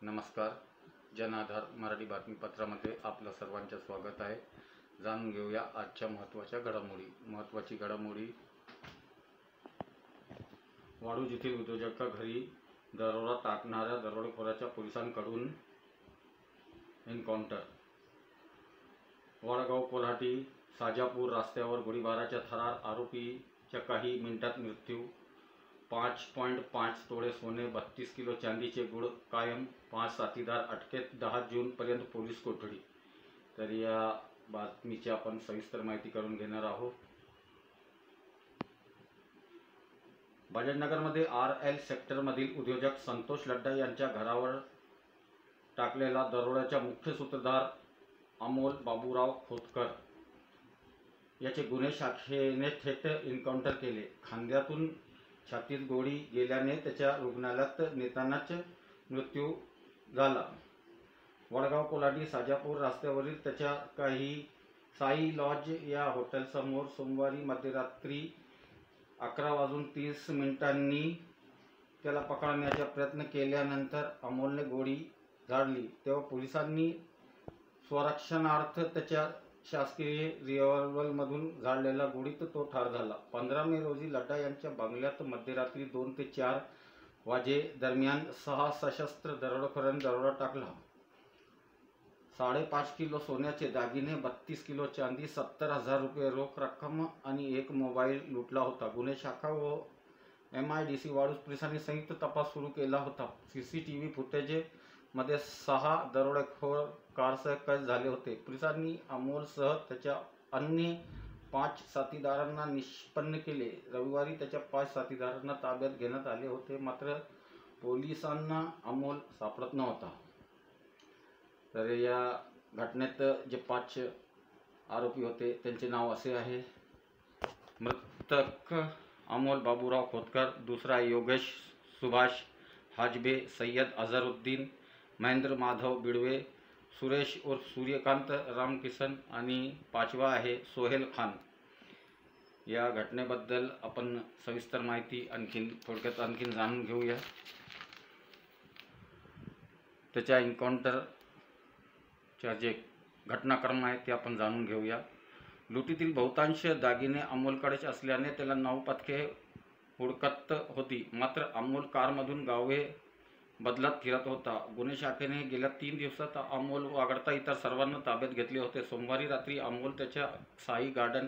नमस्कार. जनाधार मराठी बातमीपत्रामध्ये आपलं सर्वांचं स्वागत आहे. जाणून घेऊया आजच्या महत्त्वाच्या घडामोडी. महत्त्वाची घडामोडी, वाळूज येथील उद्योजकाच्या घरी दरोडा टाकणाऱ्या दरोडेखोराच्या पोलिसांकडून एन्काउंटर. वडगाव कोल्हाटी साजापूर रस्त्यावर गोळीबाराच्या थरार, आरोपीचा काही मिनिटात मृत्यू. 5.5 तोळे सोने, 32 किलो चांदीचे गुळ कायम, 5 साथीदार अटकेत. 10 जूनपर्यंत पोलीस कोठडी. तर या बातमीची आपण सविस्तर माहिती करून घेणार आहोत. बजाजनगरमध्ये RL सेक्टरमधील उद्योजक संतोष लड्डा यांच्या घरावर टाकलेला दरोड्याचा मुख्य सूत्रधार अमोल बाबूराव खोतकर याचे गुन्हे शाखेने थेट एन्काउंटर केले. खांद्यातून छातीत गोळी गेल्याने त्याच्या रुग्णालयात नेतानाच मृत्यू झाला. वडगाव कोल्हाटी साजापूर रस्त्यावरील त्याच्या काही साई लॉज या हॉटेलसमोर सोमवारी मध्यरात्री 11:30 त्याला पकडण्याचा प्रयत्न केल्यानंतर अमोलने गोळी झाडली. तेव्हा पोलिसांनी स्वरक्षणार्थ त्याच्या शासकीय रिव्हॉल्व्हरमधून झाडलेल्या गोळीत तो ठार झाला. 15 मे रोजी लड्डा यांच्या बंगल्यात मध्यरात्री 2 ते 4 वाजेदरम्यान 6 सशस्त्र दरोडेखोरांनी दरोडा टाकला. 5.5 किलो सोन्याचे दागिने, 32 किलो चांदी, 70,000 रुपये रोख रक्कम आणि एक मोबाईल लुटला होता. गुन्हे शाखा व MIDC वाळूज पोलिसांनी संयुक्त तपास सुरू केला होता. CCTV फुटेजमध्ये 6 दरोडेखोर कारसह कैद झाले होते. पोलिसांनी अमोलसह त्याच्या अन्य 5 साथीदारांना निष्पन्न केले. रविवारी त्याच्या 5 साथीदारांना ताब्यात घेण्यात आले होते, मात्र पोलिसांना अमोल सापडत नव्हता. तर या घटनेत जे 5 आरोपी होते त्यांचे नाव असे आहे. मृतक अमोल बाबूराव खोतकर, दुसरा योगेश सुभाष हाजबे, सय्यद अझरुद्दीन, महेंद्र माधव बिडवे, सुरेश उर्फ सूर्यकांत रामकिसन आणि 5वा आहे सोहेल खान. या घटनेबद्दल आपण सविस्तर माहिती थोडक्यात आणखीन जाणून घेऊया. त्याच्या एन्काउंटरच्या जे घटनाक्रम आहे ते आपण जाणून घेऊया. लुटीतील बहुतांश दागिने अमोलकडेच असल्याने त्याला 9 पथके हुडकत होती, मात्र अमोल कारमधून गावे बदलत फिरत होता. गुन्हे शाखेने गेल्या 3 दिवसात अमोल वगळता इतर सर्वांना ताब्यात घेतले होते. सोमवारी रात्री अमोल त्याच्या साई गार्डन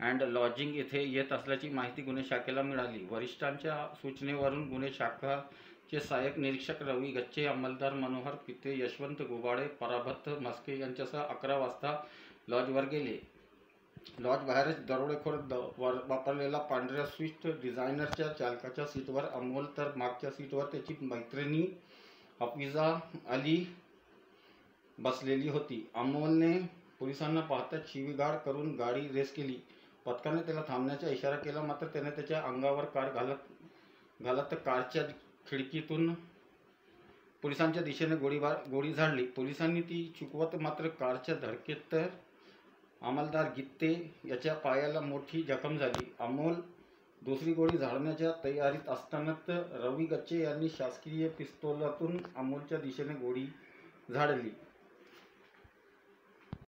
अँड लॉजिंग येथे येत असल्याची माहिती गुन्हे शाखेला मिळाली. वरिष्ठांच्या सूचनेवरून गुन्हे शाखेचे सहाय्यक निरीक्षक रवी गच्चे, अंमलदार मनोहर पिते, यशवंत गुबाळे, पराभत मस्के यांच्यासह 11 वाजता लॉजवर गेले. लॉज बाहेरच दरोडेखोर वापरलेला पांढऱ्या स्विफ्ट डिझायरच्या चालकाच्या सीटवर अमोल तर मागच्या सीटवर त्याची मैत्रिणी हफिजा अली बसलेली होती. अमोलने पोलिसांना पाहताच शिवीगाळ करून गाडी रेस केली. पथकाने त्याला थांबण्याचा इशारा केला, मात्र त्याने त्याच्या अंगावर कार घालत कारच्या खिडकीतून पोलिसांच्या दिशेने गोळी झाडली. पोलिसांनी ती चुकवत, मात्र कारच्या धडकेत अंमलदार गित्ते याच्या पायाला मोठी जखम झाली. अमोल दुसरी गोळी झाडण्याच्या तयारीत असतानाच रवी गच्चे यांनी शासकीय पिस्तोलातून अमोलच्या दिशेने गोळी झाडली.